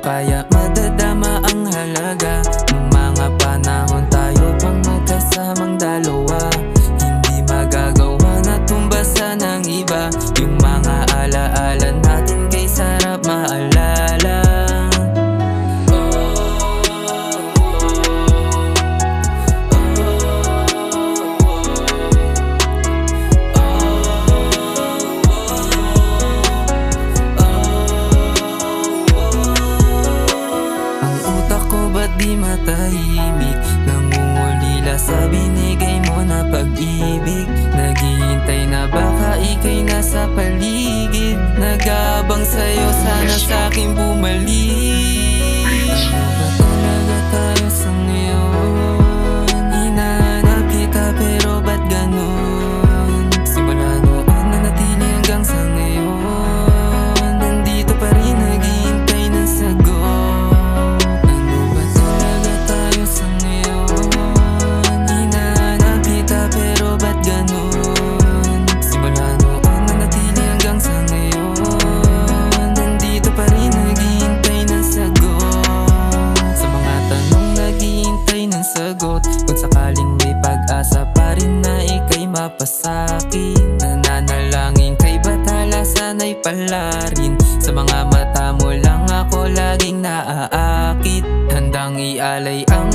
kaya madadama ang halaga ng mga panahon tayo pang magkasamang dalawa. Hindi magagawa na tumbasan ng iba yung mga alaala natin kay sarap maalala. Ba't di matahimik? Nangungulila sa binigay mo na pag-ibig. Naghihintay na baka ika'y nasa paligid. Nag-aabang sa'yo, sana sa'kin bumalik. Ano ba talaga tayo sa ngayon? Hinahanap kita pero ba't ganon? Simula noon nanatili hanggang sa ngayon. Nandito pa rin naghihintay ng sagot. Sagot kung sakaling may pag-asa pa rin na ika'y mapasakin. Nananalangin kay bathala sana'y palarin. Sa mga mata mo lang ako laging naaakit. Handang ialay ang